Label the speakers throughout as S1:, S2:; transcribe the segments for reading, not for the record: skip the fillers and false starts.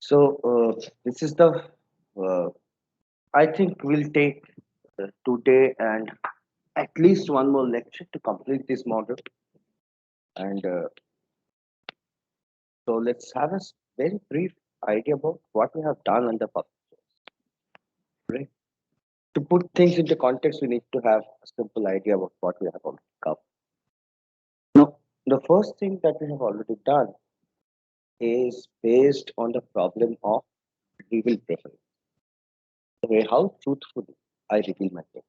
S1: This is the, uh, I think we'll take today and at least one more lecture to complete this model. And so let's have a very brief idea about what we have done on the public. Right? To put things into context, we need to have a simple idea about what we have already covered. Now, the first thing that we have already done is based on the problem of reveal preference, the way how truthfully I reveal my preference.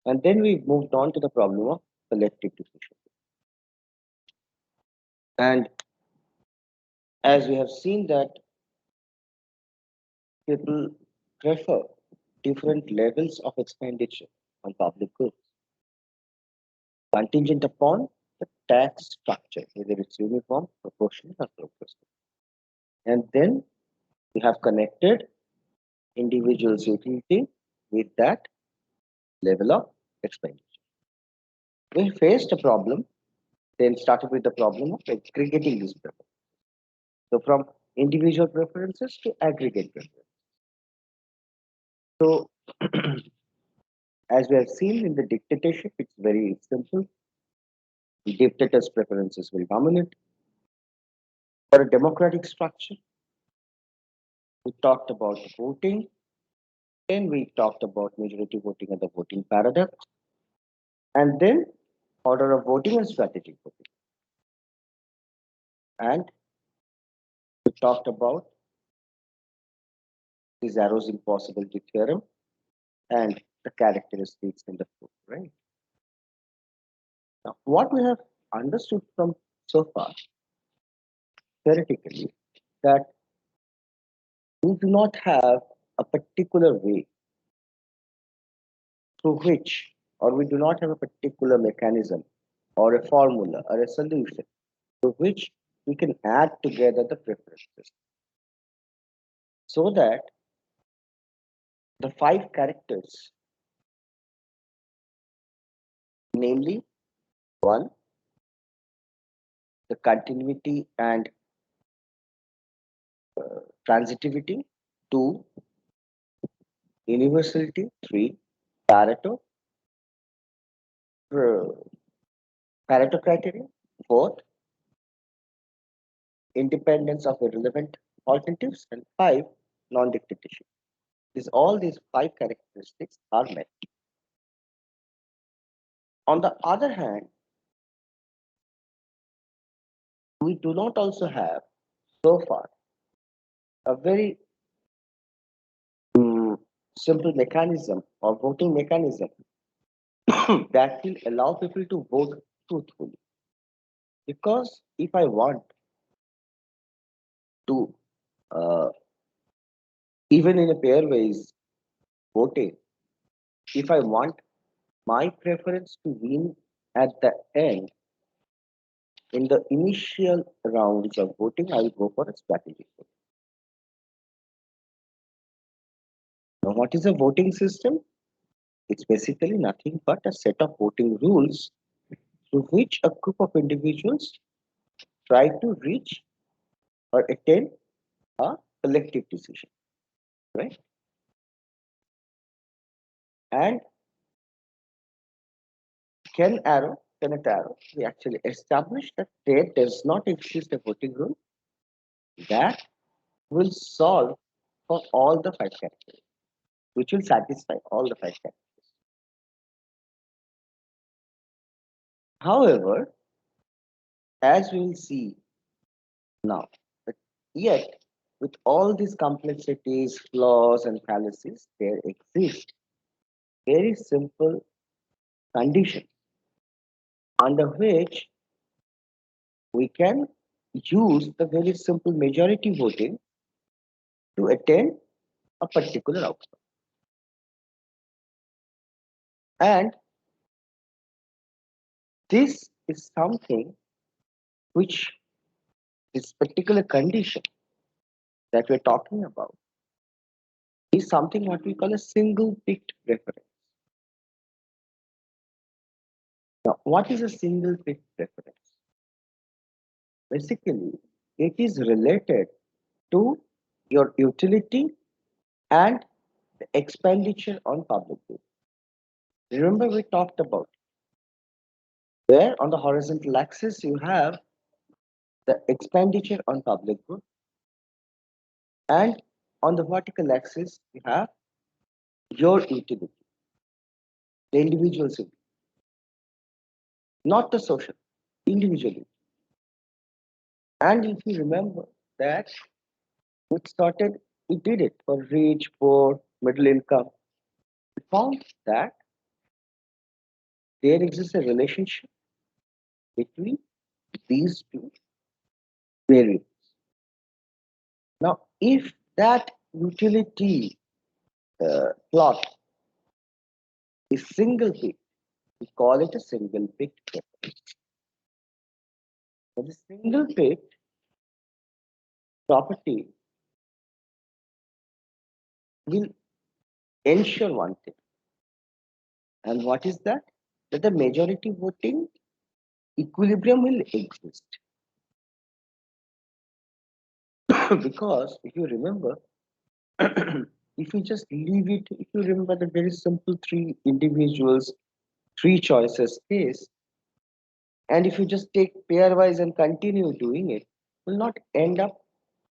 S1: And then we moved on to the problem of collective decision. And as we have seen that people prefer different levels of expenditure on public goods, contingent upon the tax structure, whether it's uniform, proportional, or progressive. And then we have connected individual's utility with that level of expenditure. We faced a problem, then started with the problem of aggregating these preferences. So from individual preferences to aggregate preferences. So as we have seen in the dictatorship, it's very simple. The dictator's preferences will dominate. For a democratic structure, we talked about voting, then we talked about majority voting and the voting paradox, and then order of voting and strategic voting. And we talked about the Zarro's impossibility theorem and the characteristics in the proof, right? Now, what we have understood from so far, theoretically, that we do not have a particular way through which, or we do not have a particular mechanism or a formula or a solution through which we can add together the preferences so that the five characters, namely one, the continuity and transitivity, two, universality, three, Pareto, uh, Pareto criteria, fourth, independence of irrelevant alternatives, and five, non-dictatorship. All these five characteristics are met. On the other hand, we do not also have so far a very simple mechanism or voting mechanism that will allow people to vote truthfully. Because if I want to, uh, even in a pairwise voting, if I want my preference to win at the end, in the initial rounds of voting, I will go for a strategic vote. Now, what is a voting system? It's basically nothing but a set of voting rules through which a group of individuals try to reach or attain a collective decision, right? And Kenneth Arrow, we actually established that there does not exist a voting rule that will solve for all the five characters, which will satisfy all the five characters. However, as we will see now, but yet with all these complexities, flaws, and fallacies, there exist very simple conditions under which we can use the very simple majority voting to attain a particular outcome. And this is something which this particular condition that we're talking about is something what we call a single picked preference. Now, what is a single picked preference? Basically, it is related to your utility and the expenditure on public goods. Remember, we talked about where on the horizontal axis you have the expenditure on public goods, and on the vertical axis you have your utility, the individual's utility, not the social, individually. And if you remember that it started, it did it for rich, poor, middle income. We found that there exists a relationship between these two variables. Now, if that utility plot is single peak, we call it a single peak preference. So the single peak property will ensure one thing. And what is that? That the majority voting equilibrium will exist. Because if you remember, if you just leave it, if you remember the very simple three individuals, three choices case, and if you just take pairwise and continue doing it, will not end up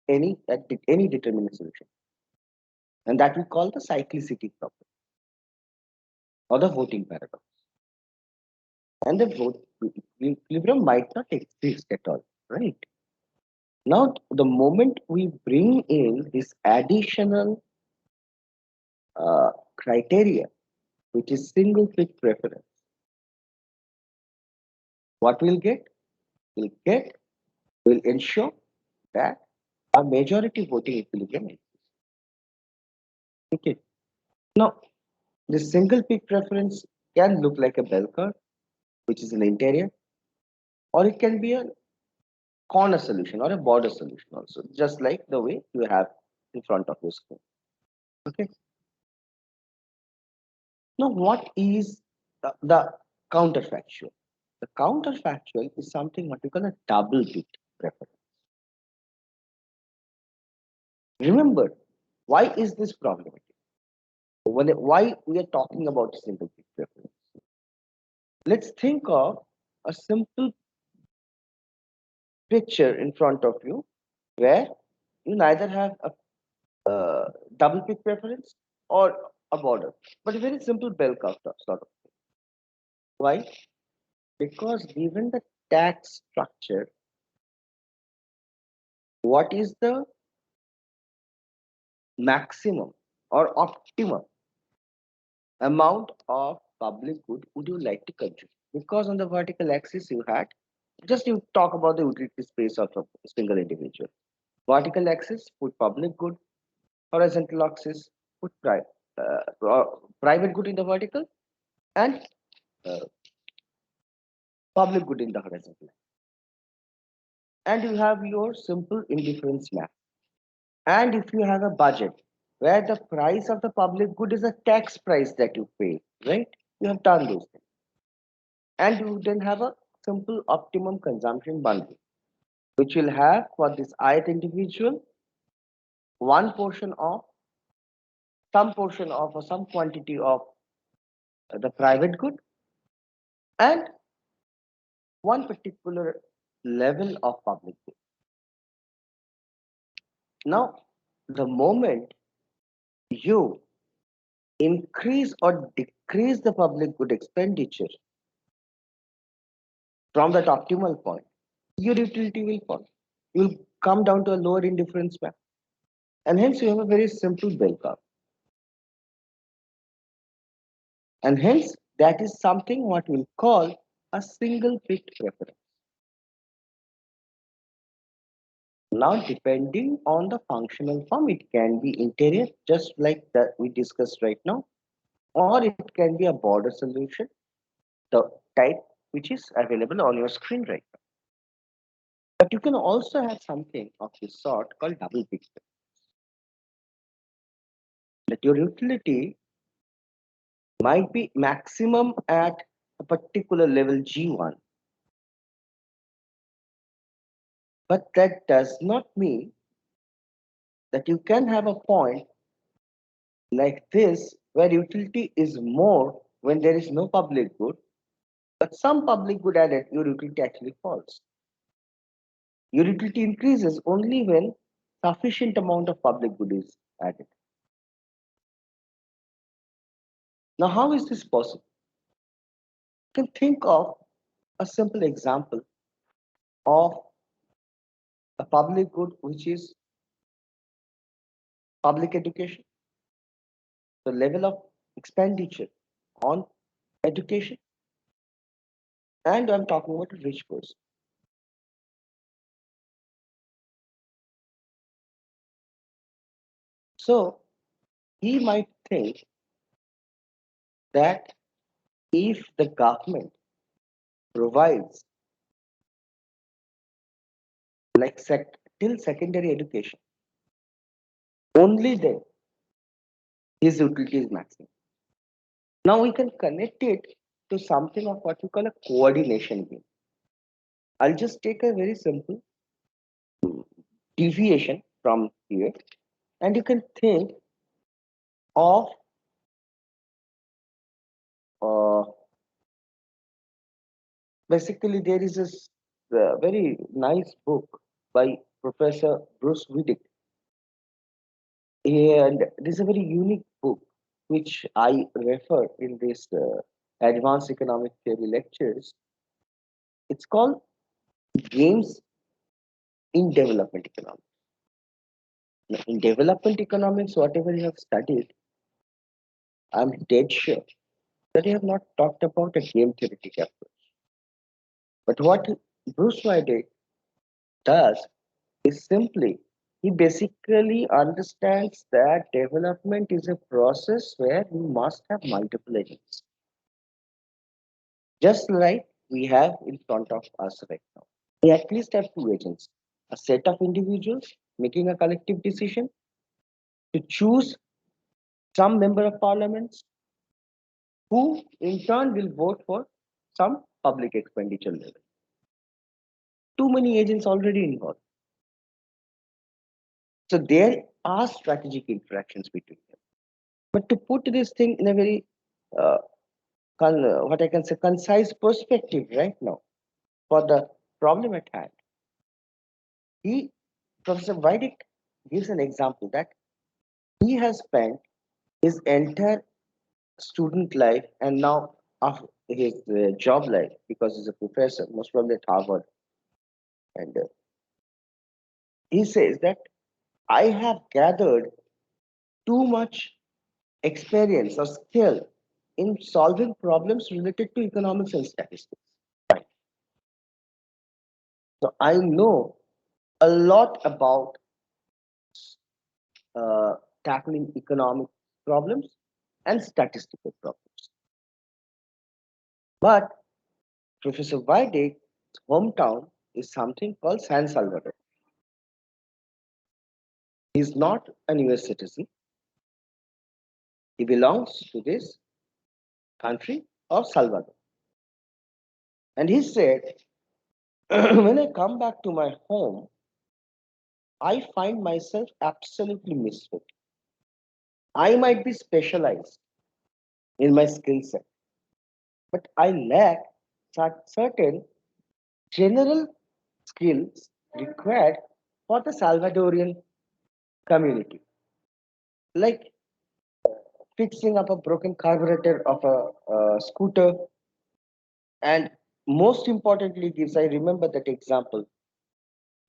S1: any determinate solution. And that we call the cyclicity problem or the voting paradox. And the vote equilibrium might not exist at all, right? Now, the moment we bring in this additional criteria, which is single pick preference, what we'll get? Will ensure that a majority voting equilibrium exists. Okay. Now, this single peak preference can look like a bell curve, which is an interior, or it can be a corner solution or a border solution also, just like the way you have in front of your screen. Okay. Now, what is the counterfactual? The counterfactual is something what we call a double peak preference. Remember, why is this problematic? Why we are talking about single peak preference? Let's think of a simple picture in front of you where you neither have a double peak preference or a border, but a very simple bell curve sort of thing. Why? Because given the tax structure, what is the maximum or optimum amount of public good would you like to consume? Because on the vertical axis you had just you talk about the utility space of a single individual. Vertical axis put public good, horizontal axis put private good in the vertical and uh, public good in the horizontal. And you have your simple indifference map. And if you have a budget where the price of the public good is a tax price that you pay, right? You have done those things. And you then have a simple optimum consumption bundle, which will have for this ith individual one portion of some portion of or some quantity of the private good and one particular level of public good. Now, the moment you increase or decrease the public good expenditure from that optimal point, your utility will fall. You'll come down to a lower indifference map. And hence you have a very simple bell curve. And hence that is something what we'll call a single peak preference. Now, depending on the functional form, it can be interior, just like that we discussed right now, or it can be a border solution, the type which is available on your screen right now. But you can also have something of this sort called double peak preference. That your utility might be maximum at a particular level G1, but that does not mean that you can have a point like this where utility is more when there is no public good, but some public good added, your utility actually falls. Your utility increases only when sufficient amount of public good is added. Now, how is this possible? You can think of a simple example of a public good, which is public education, the level of expenditure on education, and I'm talking about a rich person. So he might think that if the government provides like till secondary education, only then his utility is maximum. Now we can connect it to something of what we call a coordination game. I'll just take a very simple deviation from here, and you can think of uh, basically there is this very nice book by Professor Bruce Wittig, and this is a very unique book which I refer in this advanced economic theory lectures. It's called Games in Development Economics. Now, in development economics, whatever you have studied, I'm dead sure that you have not talked about a game theoretic approach. But what Bruce Wittig does is simply he basically understands that development is a process where you must have multiple agents, just like we have in front of us right now. We at least have two agents, a set of individuals making a collective decision to choose some member of parliament who in turn will vote for some public expenditure level. Too many agents already involved. So there are strategic interactions between them. But to put this thing in a very uh, what I can say concise perspective right now for the problem at hand, he Professor Weidick gives an example that he has spent his entire student life and now of his job life because he's a professor, most probably at Harvard, and he says that I have gathered too much experience or skill in solving problems related to economics and statistics. Right. So I know a lot about uh, tackling economic problems and statistical problems. But Professor Weidick's hometown is something called San Salvador. He's not a US citizen. He belongs to this country of Salvador. And he said, when I come back to my home, I find myself absolutely misfit. I might be specialized in my skill set, but I lack certain general skills required for the Salvadorian community, like fixing up a broken carburetor of a scooter, and most importantly, gives I remember that example,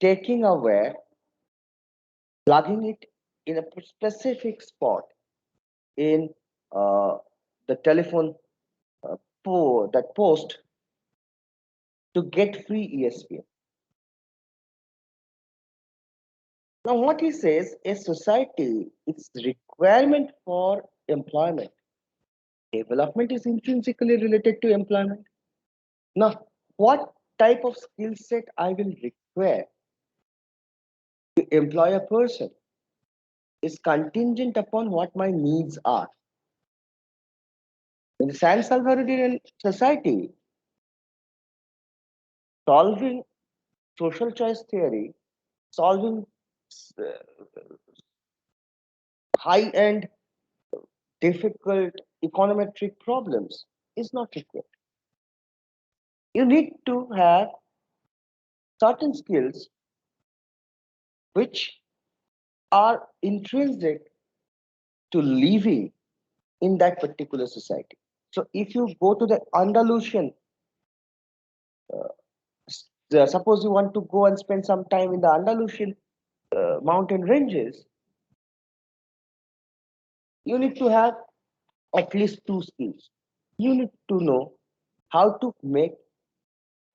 S1: taking a wire, plugging it in a specific spot in uh, the telephone that post to get free ESPN. Now, what he says, a society, its requirement for employment, development is intrinsically related to employment. Now, what type of skill set I will require to employ a person is contingent upon what my needs are. In the San Salvadorian society, solving social choice theory, solving uh, high-end, difficult econometric problems is not required. You need to have certain skills which are intrinsic to living in that particular society. So if you go to the Andalusian, suppose you want to go and spend some time in the Andalusian mountain ranges, you need to have at least two skills. You need to know how to make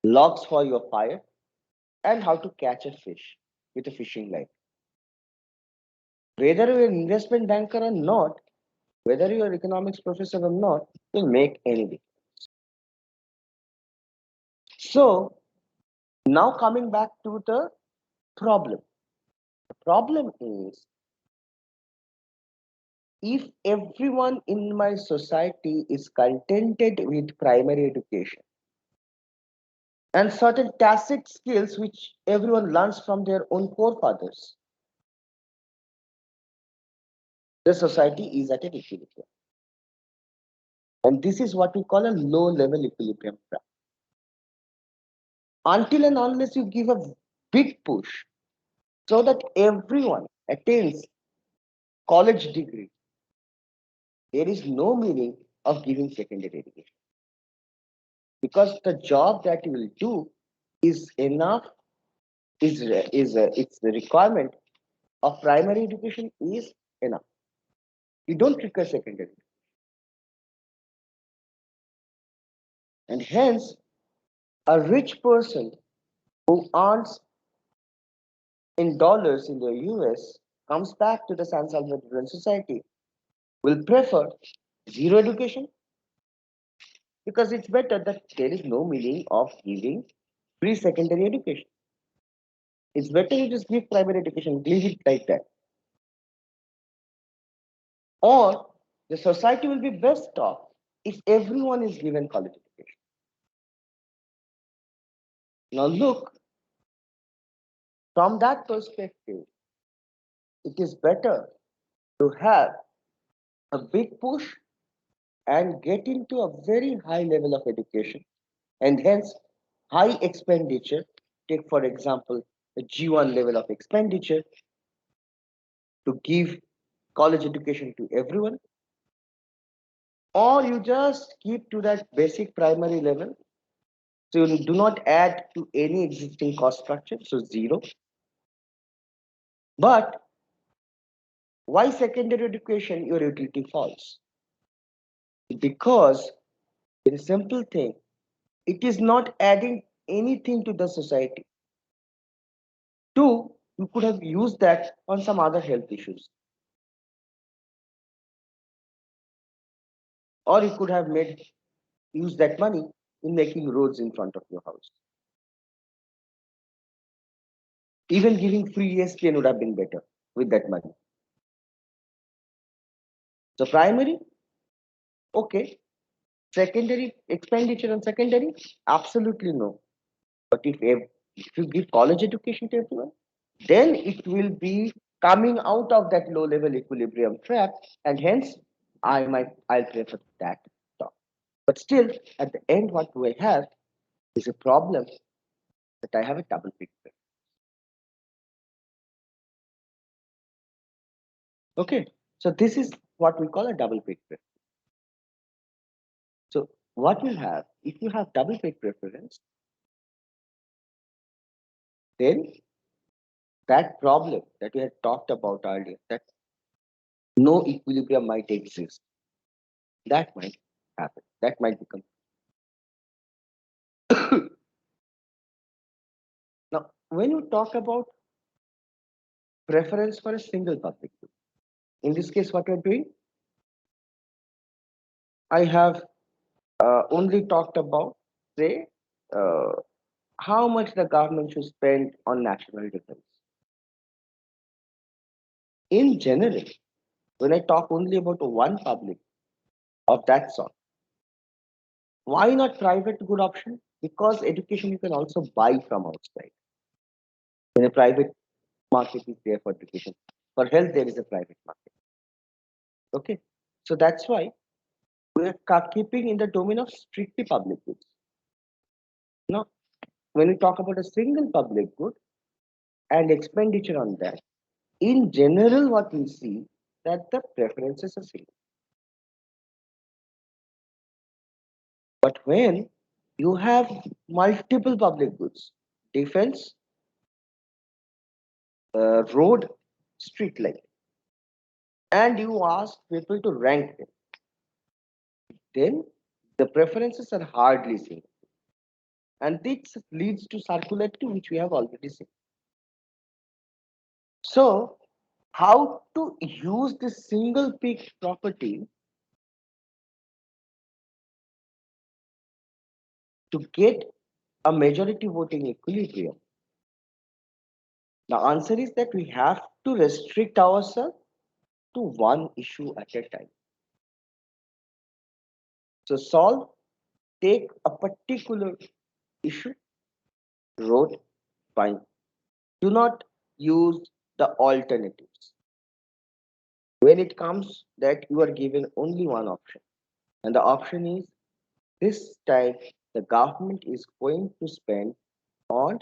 S1: logs for your fire and how to catch a fish with a fishing line. Whether you're an investment banker or not, whether you're an economics professor or not, will make any difference. So now coming back to the problem. The problem is if everyone in my society is contented with primary education and certain tacit skills which everyone learns from their own forefathers, the society is at an equilibrium. And this is what we call a low level equilibrium trap. Until and unless you give a big push so that everyone attains college degree, there is no meaning of giving secondary education. Because the job that you will do is enough, it's the requirement of primary education is enough. You don't require secondary. And hence, a rich person who earns in dollars in the US comes back to the San Salvadoran society will prefer zero education because it's better that there is no meaning of giving pre-secondary education. It's better you just give primary education, leave it like that. Or the society will be best off if everyone is given college education. Now look, from that perspective, it is better to have a big push and get into a very high level of education and hence high expenditure. Take, for example, a G1 level of expenditure to give college education to everyone, or you just keep to that basic primary level. So you do not add to any existing cost structure, so zero. But why secondary education your utility falls? Because it's a simple thing. It is not adding anything to the society. Two, you could have used that on some other health issues. Or you could have made use that money in making roads in front of your house. Even giving free ESPN would have been better with that money. So primary, okay. Secondary expenditure on secondary, absolutely no. But if you give college education to everyone, then it will be coming out of that low level equilibrium trap, and hence I'll prefer that talk. But still, at the end, what we have is a problem that I have a double picture. Okay, so this is what we call a double picture. So what you have, if you have double pay preference, then that problem that we had talked about earlier, that no equilibrium might exist, that might happen. That might become. Now, when you talk about preference for a single public good, in this case, what we're doing, I have only talked about, say, uh, how much the government should spend on national defense. In general, when I talk only about one public of that sort, why not private good option? Because education you can also buy from outside. In a private market is there for education. For health, there is a private market. Okay, so that's why we are keeping in the domain of strictly public goods. Now, when we talk about a single public good and expenditure on that, in general, what we see that the preferences are same. But when you have multiple public goods, defense, road, street light, and you ask people to rank them, then the preferences are hardly seen. And this leads to circularity, which we have already seen. So, how to use this single peak property to get a majority voting equilibrium? The answer is that we have to restrict ourselves to one issue at a time. So take a particular issue, road, fine. Do not use the alternatives. When it comes that you are given only one option, and the option is this time the government is going to spend on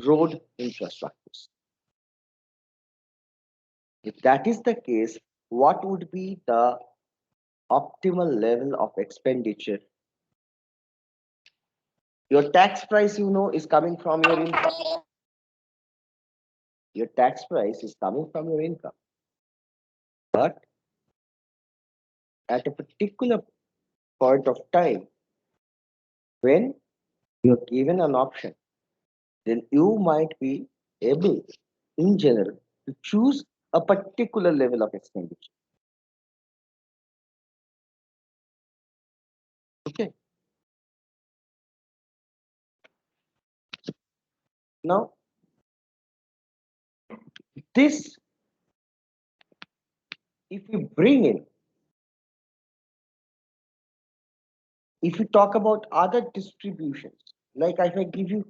S1: road infrastructures. If that is the case, what would be the optimal level of expenditure? Your tax price, is coming from your income. Your tax price is coming from your income. But at a particular point of time, when you're given an option, then you might be able, in general, to choose a particular level of expenditure. Okay. Now, this, if we bring in, if we talk about other distributions, like if I give you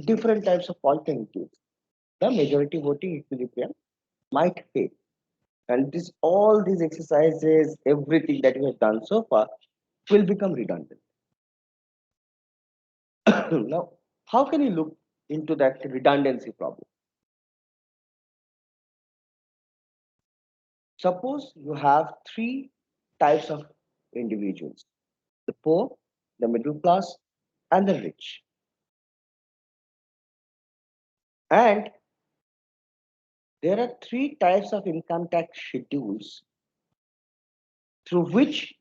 S1: different types of alternatives, the majority voting equilibrium might fail. And all these exercises, everything that we have done so far will become redundant. Now, how can you look into that redundancy problem? Suppose you have three types of individuals: the poor, the middle class, and the rich. And there are three types of income tax schedules through which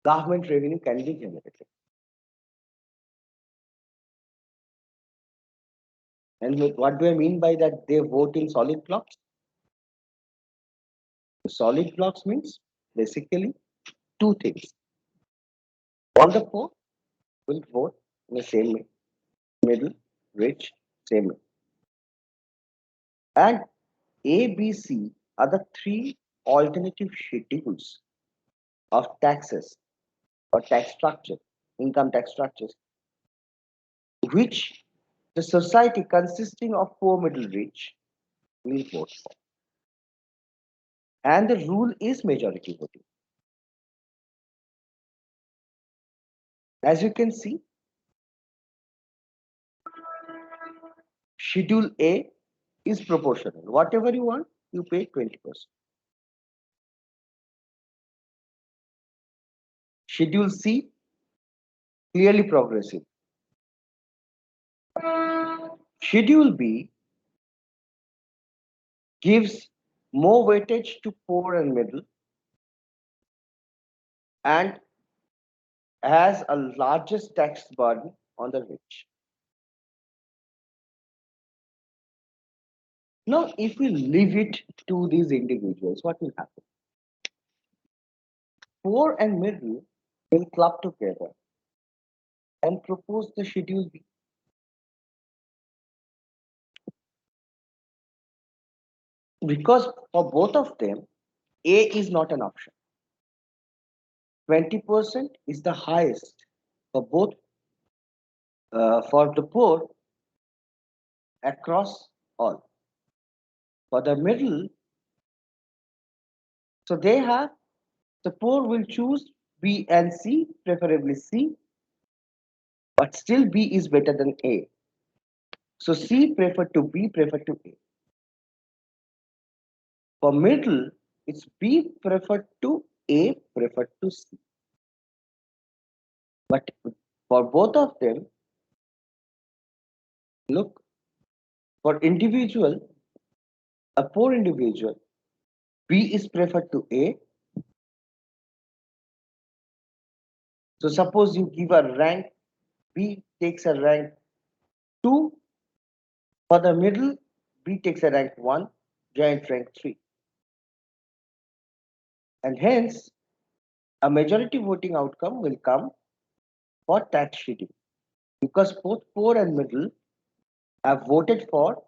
S1: government revenue can be generated. And what do I mean by that? They vote in solid blocks. The solid blocks means basically two things. All the poor will vote in the same way, middle, rich, same way. And A, B, C are the three alternative schedules of taxes or tax structure, income tax structures, which the society consisting of poor, middle, rich will vote for. And the rule is majority voting. As you can see, Schedule A is proportional. Whatever you want, you pay 20%. Schedule C, clearly progressive. Schedule B gives more weightage to poor and middle and has a largest tax burden on the rich. Now, if we leave it to these individuals, what will happen? Poor and middle will club together and propose the Schedule B. Because for both of them, A is not an option. 20% is the highest for both, for the poor across all. For the middle, So they have, the poor will choose B and C, preferably C, but still B is better than A. So C preferred to B, preferred to A. For middle, it's B preferred to A, preferred to C. But for both of them, look, for individual, a poor individual, B is preferred to A. So suppose you give a rank, B takes a rank 2. For the middle, B takes a rank 1, joint rank 3. And hence, a majority voting outcome will come for tax schedule because both poor and middle have voted for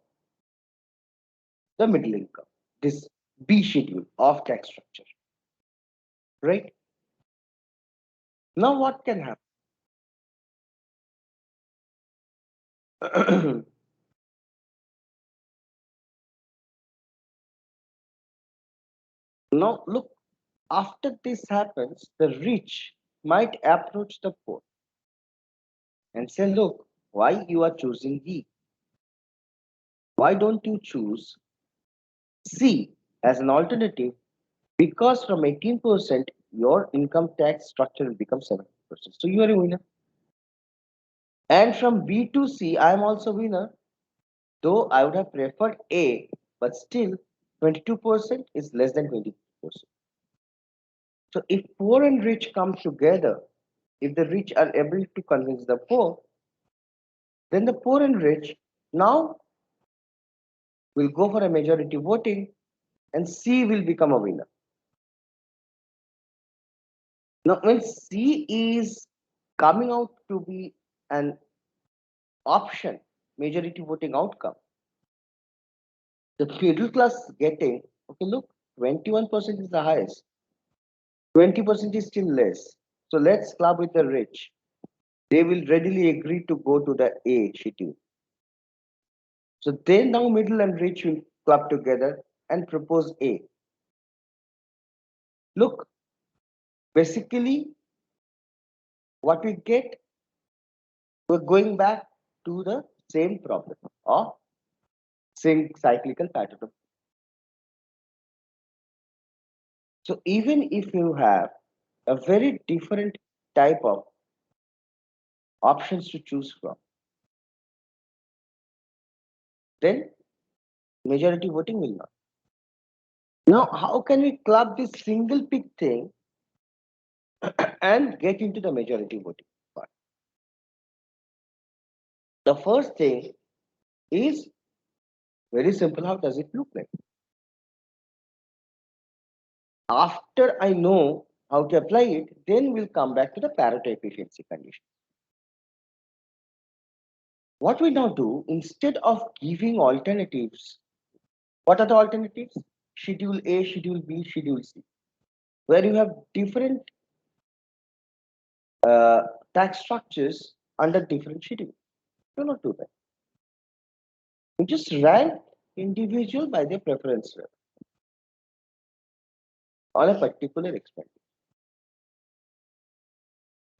S1: the middle income, this B schedule of tax structure, right? Now, what can happen? Now, look, after this happens, the rich might approach the poor and say, look, why you are choosing E? Why don't you choose C as an alternative? Because from 18%, your income tax structure will become 70%. So you are a winner. And from B to C, I am also winner. Though I would have preferred A, but still 22% is less than 20%. So if poor and rich come together, if the rich are able to convince the poor, then the poor and rich now will go for a majority voting and C will become a winner. Now, when C is coming out to be an option, majority voting outcome, the middle class getting, okay, look, 21% is the highest, 20% is still less. So let's club with the rich. They will readily agree to go to the A schedule. So then now middle and rich will club together and propose A. Look, basically what we get, we're going back to the same problem of same cyclical pattern. So even if you have a very different type of options to choose from, then majority voting will not. Now, how can we club this single pick thing and get into the majority voting part? The first thing is very simple. How does it look like? After I know how to apply it, then we'll come back to the Pareto efficiency condition. What we now do, instead of giving alternatives, what are the alternatives? Schedule A, Schedule B, Schedule C, where you have different tax structures under different schedules. Do not do that. You just rank individual by their preference level on a particular expenditure.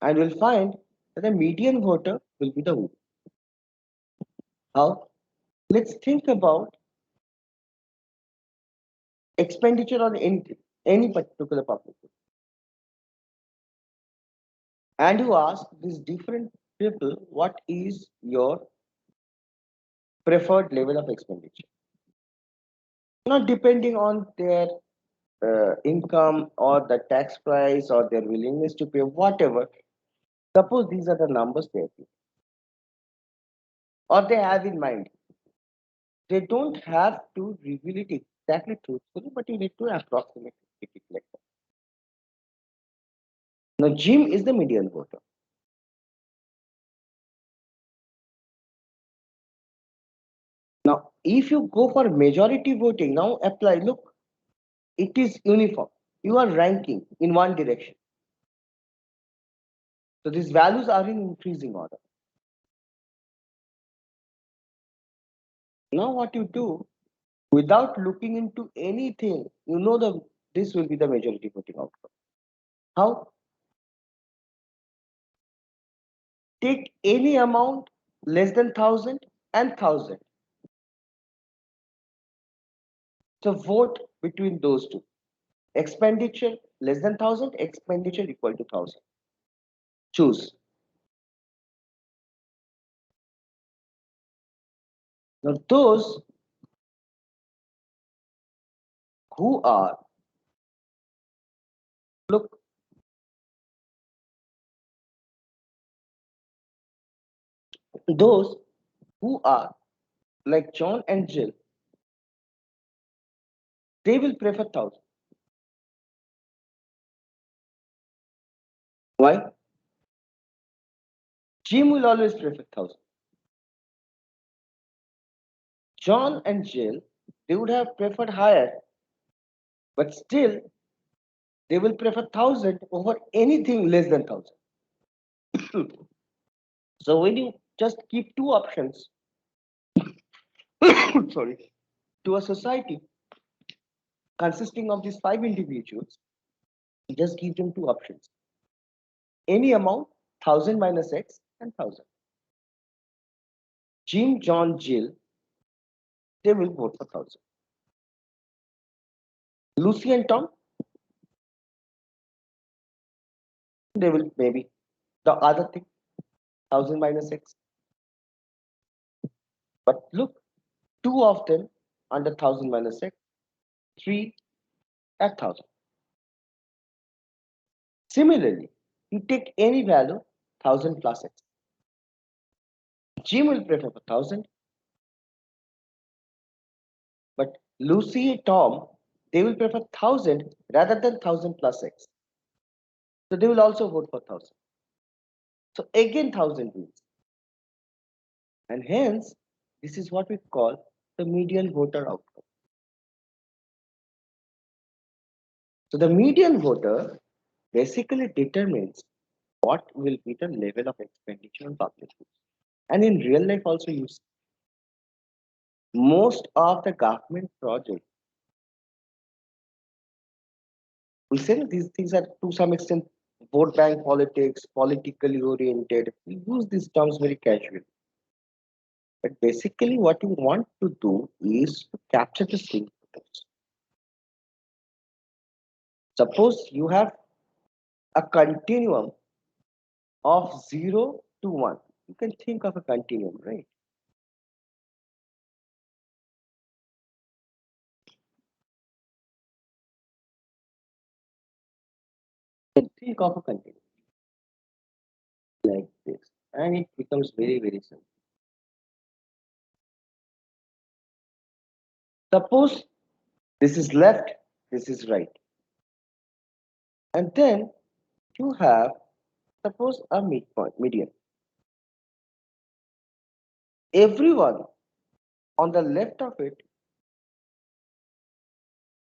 S1: And we'll find that the median voter will be the winner. How? Let's think about expenditure on any particular public good. And you ask these different people what is your preferred level of expenditure. Not depending on their income or the tax price or their willingness to pay, whatever. Suppose these are the numbers they have, or they have in mind. They don't have to reveal it exactly truthfully, but you need to approximate it like that. Now, Jim is the median voter. Now, if you go for majority voting, now apply, look, it is uniform. You are ranking in one direction. So these values are in increasing order. Now what you do, without looking into anything, you know the this will be the majority voting outcome. How? Take any amount less than 1,000 and 1,000. So vote between those two. Expenditure less than 1,000, expenditure equal to 1,000. Choose. Now those who are, look, those who are like John and Jill, they will prefer 1,000. Why? Jim will always prefer 1,000. John and Jill, they would have preferred higher, but still they will prefer 1,000 over anything less than 1,000. So when you just keep two options, sorry, to a society consisting of these five individuals, you just give them two options. Any amount, 1,000 minus X and 1,000. Jim, John, Jill, they will vote for 1,000. Lucy and Tom, they will maybe the other thing, 1,000 minus X. But look, two of them under 1,000 minus X, three at 1,000. Similarly, you take any value, 1,000 plus X. Jim will prefer for 1,000, but Lucy, Tom, they will prefer 1,000 rather than 1,000 plus X. So they will also vote for 1,000. So again, 1,000 wins. And hence, this is what we call the median voter outcome. So the median voter basically determines what will be the level of expenditure on public goods. And in real life also, you see, most of the government projects, we say these things are to some extent vote bank politics, politically oriented. We use these terms very casually. But basically, what you want to do is to capture the swing voters. Suppose you have a continuum of 0 to 1. You can think of a continuum, right? You can think of a continuum like this, and it becomes very, very simple. Suppose this is left, this is right. And then you have, suppose, a midpoint, median. Everyone on the left of it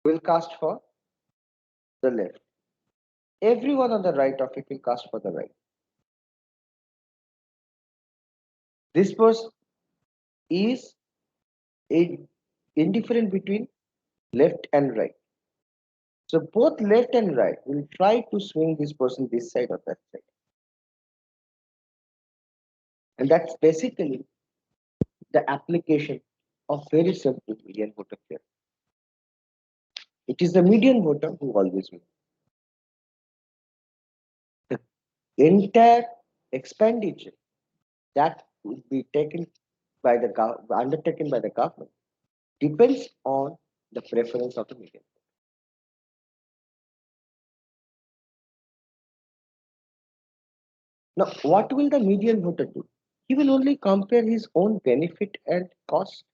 S1: will cast for the left. Everyone on the right of it will cast for the right. This person is a indifferent between left and right. So both left and right will try to swing this person this side or that side. And that's basically the application of very simple median voter theorem. It is the median voter who always wins. The entire expenditure that will be taken by the undertaken by the government depends on the preference of the median. Now, what will the median voter do? He will only compare his own benefit and cost.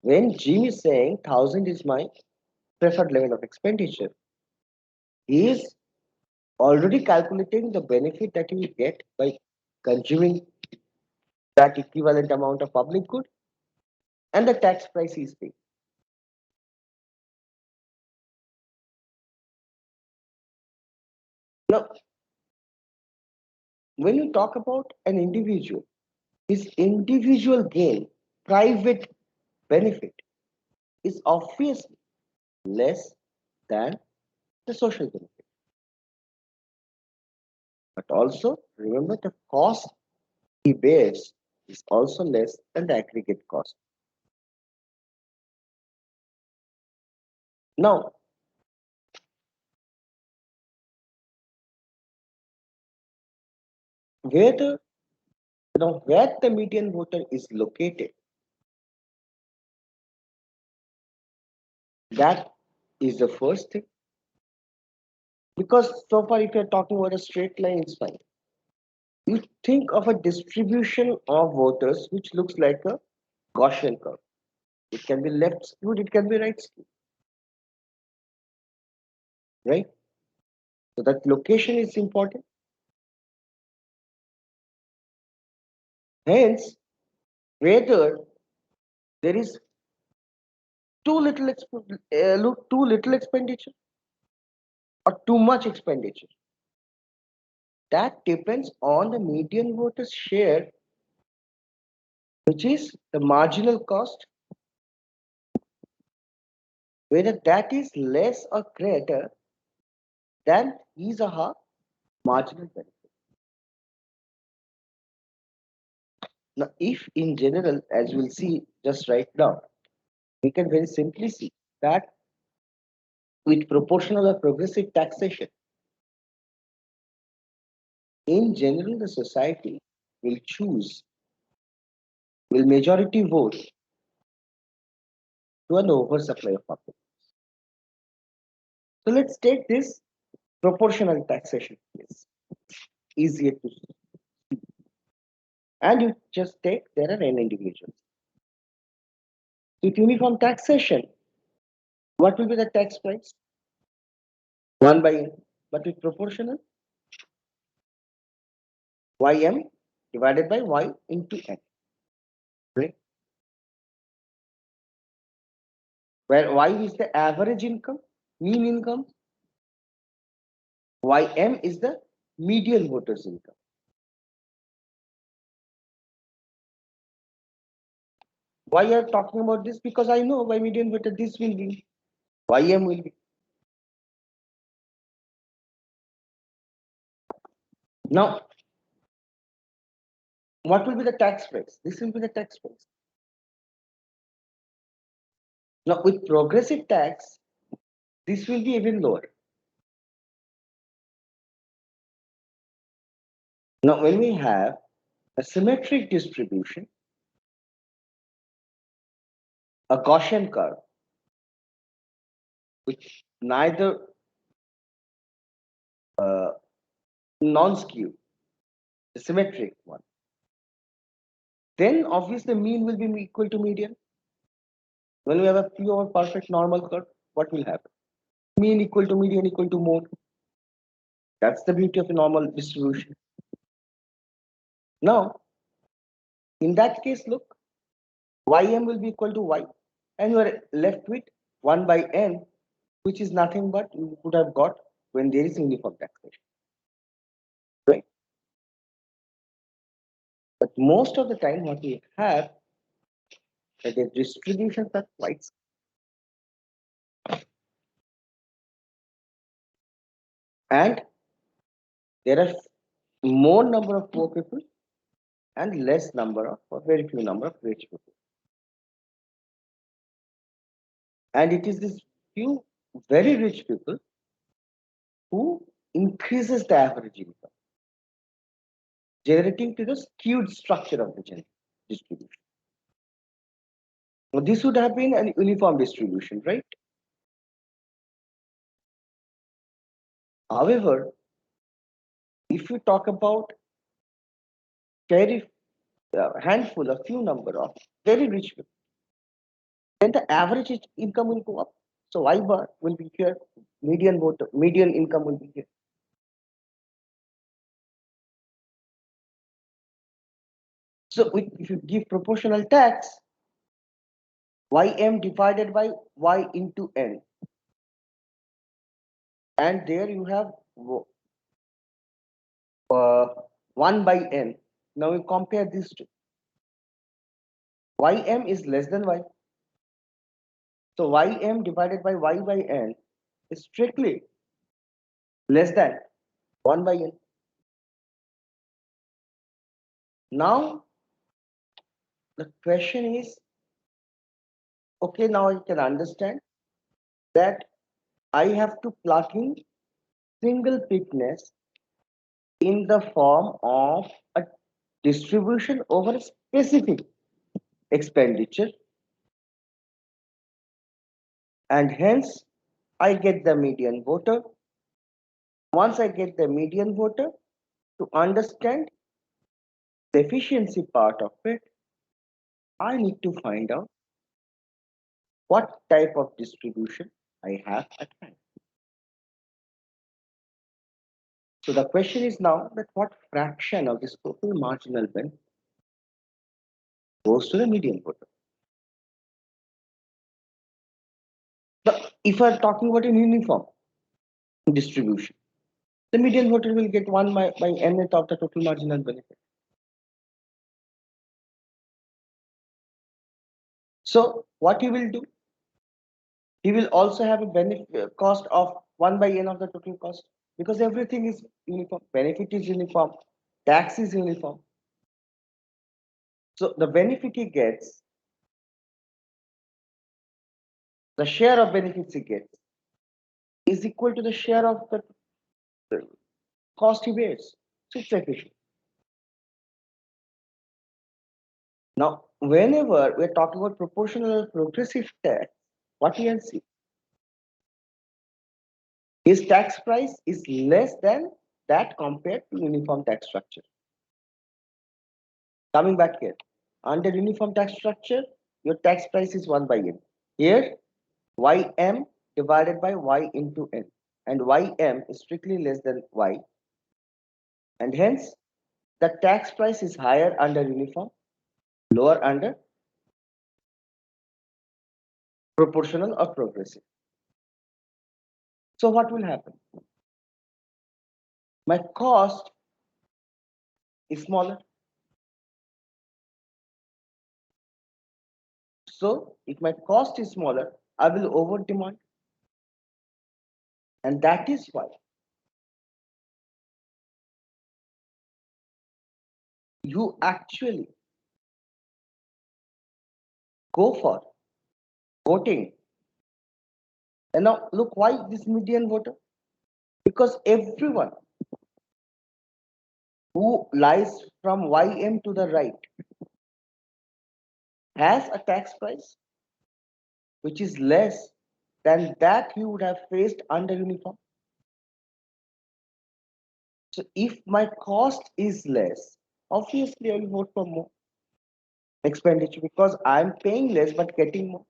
S1: When Jim is saying 1,000 is my preferred level of expenditure, he is already calculating the benefit that he will get by consuming that equivalent amount of public good and the tax price he is paying. Now, when you talk about an individual, his individual gain, private benefit is obviously less than the social benefit. But also remember the cost he bears is also less than the aggregate cost. Now, where where the median voter is located, that is the first thing. Because so far, if you're talking about a straight line, it's fine. You think of a distribution of voters which looks like a Gaussian curve. It can be left skewed, it can be right skewed, right? So that location is important. Hence, whether there is too little expenditure or too much expenditure, that depends on the median voters share, which is the marginal cost, whether that is less or greater than his or her marginal benefit. Now, if in general, as we'll see just right now, we can very simply see that with proportional or progressive taxation, in general, the society will majority vote to an oversupply of population. So let's take this proportional taxation case. Easier to see. And you just take there are n individuals. With uniform taxation, what will be the tax price? 1 by n. But with proportional, ym divided by y into n. Right? Where y is the average income, mean income, ym is the median voters income. Why are you talking about this? Because I know by median voter this will be, ym will be. Now, what will be the tax price? This will be the tax price. Now, with progressive tax, this will be even lower. Now, when we have a symmetric distribution, a Gaussian curve, which neither non-skew, the symmetric one, then obviously the mean will be equal to median. When we have a pure perfect normal curve, what will happen? Mean equal to median equal to mode. That's the beauty of a normal distribution. Now, in that case, look, ym will be equal to y, and you are left with 1 by n, which is nothing but you could have got when there is uniform taxation. Right? But most of the time, what we have that the distributions are quite, and there are more number of poor people and less number of, or very few number of rich people. And it is this few very rich people who increases the average income, generating to the skewed structure of the distribution. Now, this would have been an uniform distribution, right? However, if you talk about very handful, a few number of very rich people, then the average income will go up. So Y bar will be here, median income will be here. So if you give proportional tax, ym divided by y into n, and there you have 1 by n. Now we compare these two. Ym is less than y. So ym divided by y by n is strictly less than 1 by n. Now the question is, okay, now I can understand that I have to plug in single thickness in the form of a distribution over a specific expenditure, and hence I get the median voter. Once I get the median voter, to understand the efficiency part of it, I need to find out what type of distribution I have at hand. So the question is now that what fraction of this total marginal benefit goes to the median voter? If I'm talking about a uniform distribution, the median voter will get 1 by nth of the total marginal benefit. So what he will do, he will also have a benefit cost of 1 by n of the total cost, because everything is uniform, benefit is uniform, tax is uniform. So the benefit he gets, the share of benefits he gets is equal to the share of the cost he bears. So it's efficient. Now, whenever we're talking about proportional or progressive tax, what we can see, his tax price is less than that compared to uniform tax structure. Coming back here, under uniform tax structure, your tax price is 1 by n. Here, ym divided by y into n, and ym is strictly less than y, and hence the tax price is higher under uniform, lower under proportional or progressive. So what will happen? My cost is smaller. So if my cost is smaller, I will over demand. And that is why you actually go for voting. And now look, why this median voter? Because everyone who lies from ym to the right has a tax price which is less than that he would have faced under uniform. So if my cost is less, obviously I will vote for more expenditure because I'm paying less but getting more,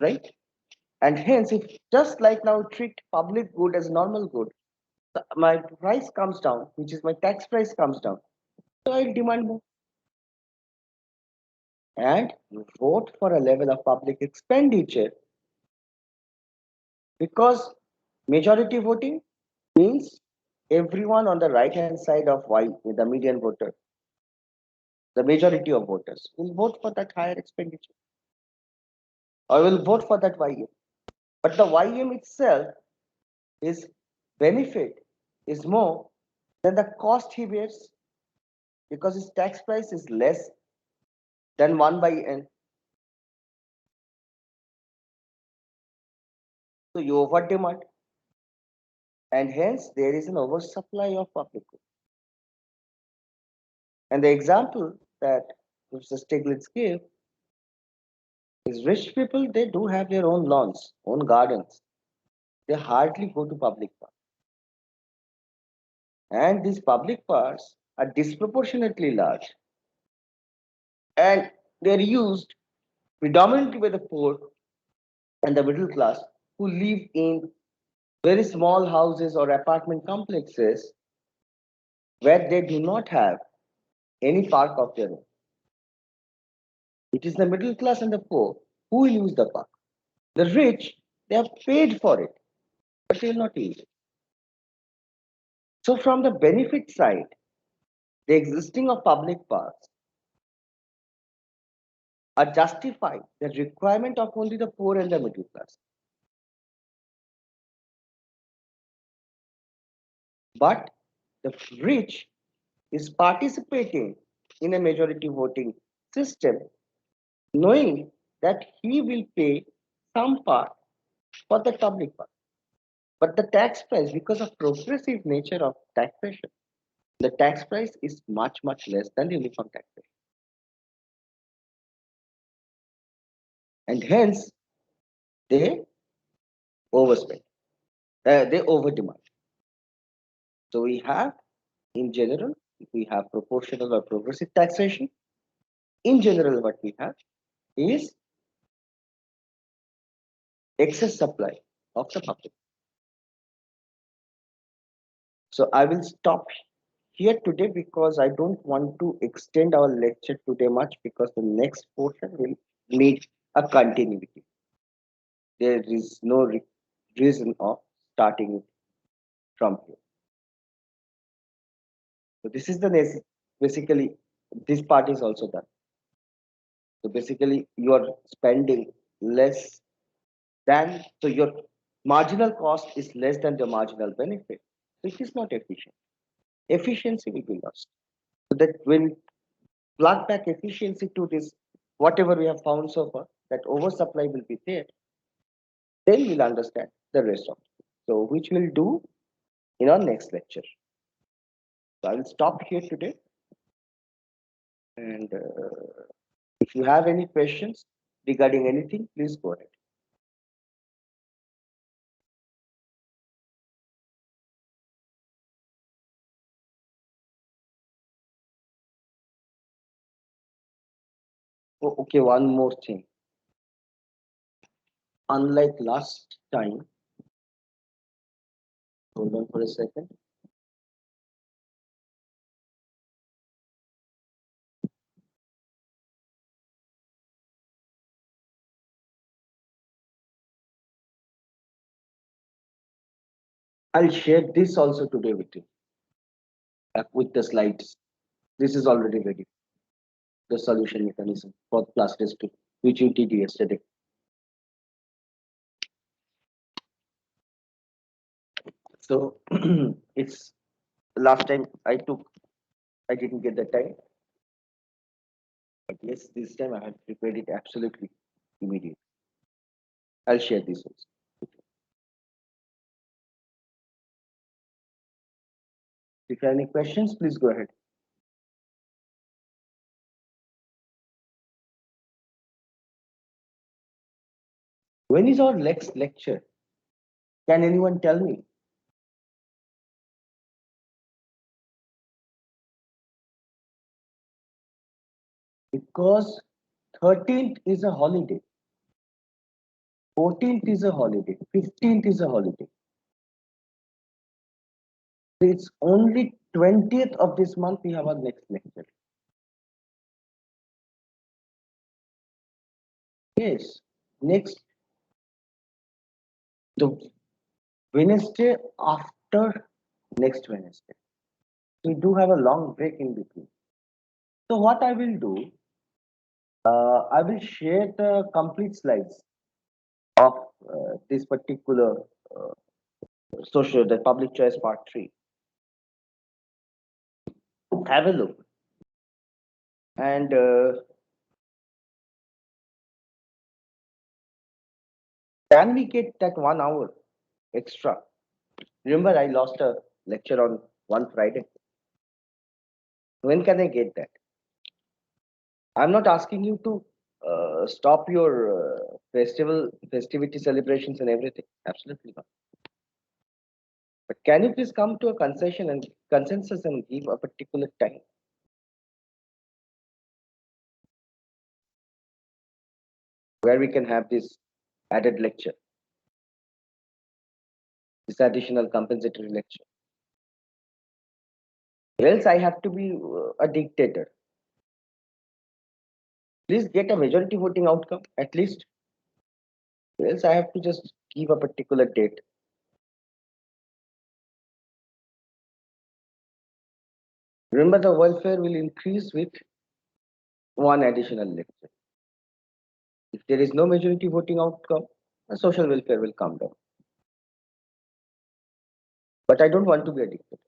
S1: right? And hence, if just like now treat public good as normal good, my price comes down, which is my tax price comes down. So I demand more. And you vote for a level of public expenditure because majority voting means everyone on the right hand side of Y, the median voter, the majority of voters will vote for that higher expenditure or will vote for that YM. But the YM itself, his benefit is more than the cost he bears because his tax price is less than 1 by n. So you over demand, and hence there is an oversupply of public goods. And the example that Mr. Stiglitz gave is rich people, they do have their own lawns, own gardens. They hardly go to public parks. And these public parks are disproportionately large. And they're used predominantly by the poor and the middle class who live in very small houses or apartment complexes where they do not have any park of their own. It is the middle class and the poor who will use the park. The rich, they have paid for it, but they will not use it. So, from the benefit side, the existing of public parks are justifying the requirement of only the poor and the middle class. But the rich is participating in a majority voting system, knowing that he will pay some part for the public part. But the tax price, because of progressive nature of taxation, the tax price is much, much less than the uniform taxation. And hence, they overspend, they overdemand. So we have, in general, we have proportional or progressive taxation. In general, what we have is excess supply of the public. So I will stop here today because I don't want to extend our lecture today much because the next portion will need a continuity. There is no reason of starting it from here. So this is the basically this part is also done. So basically you are spending less than, so your marginal cost is less than the marginal benefit. So it is not efficient. Efficiency will be lost. So that when plug back efficiency to this, whatever we have found so far, that oversupply will be there, then we'll understand the rest of it. So which we'll do in our next lecture. So I will stop here today. And if you have any questions regarding anything, please go ahead. Oh, okay, one more thing. Unlike last time, hold on for a second. I'll share this also today with you, with the slides. This is already ready. The solution mechanism for class test 2, which you did yesterday. So it's last time I didn't get the time. But yes, this time I have prepared it absolutely immediately. I'll share this also. If you have any questions, please go ahead. When is our next lecture? Can anyone tell me? Because 13th is a holiday, 14th is a holiday, 15th is a holiday. It's only 20th of this month we have our next lecture. Yes, next the Wednesday after next Wednesday. We do have a long break in between. So what I will do, I will share the complete slides of this particular uh, social, the public choice part 3. Have a look. And can we get that 1 hour extra? Remember, I lost a lecture on one Friday. When can I get that? I'm not asking you to stop your festivity celebrations and everything. Absolutely not. But can you please come to a concession and consensus and give a particular time? Where we can have this added lecture, this additional compensatory lecture. Else I have to be a dictator. Please get a majority voting outcome at least. Else I have to just give a particular date. Remember, the welfare will increase with one additional lecture. If there is no majority voting outcome, the social welfare will come down. But I don't want to be addicted.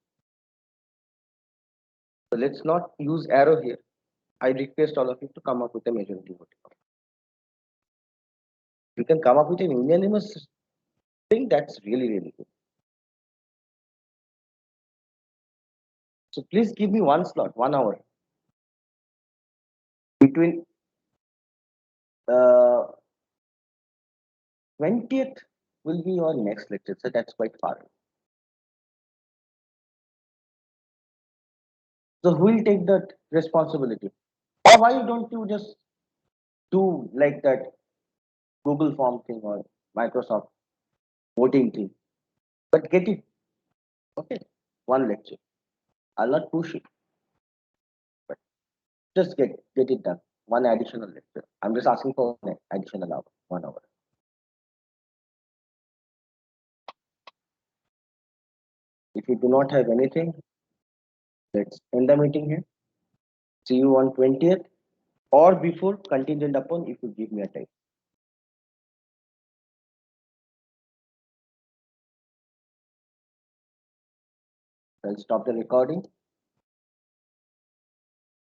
S1: So let's not use arrow here. I request all of you to come up with a majority voting outcome. You can come up with an unanimous thing, that's really, really good. So please give me one slot, 1 hour between 20th will be your next lecture, so that's quite far. So who will take that responsibility? Or why don't you just do like that Google form thing or Microsoft voting thing? But get it, okay? One lecture. I'll not push it, but just get it done. One additional lecture. I'm just asking for one additional hour, 1 hour. If you do not have anything, let's end the meeting here. See you on 20th or before, contingent upon if you give me a time. I'll stop the recording.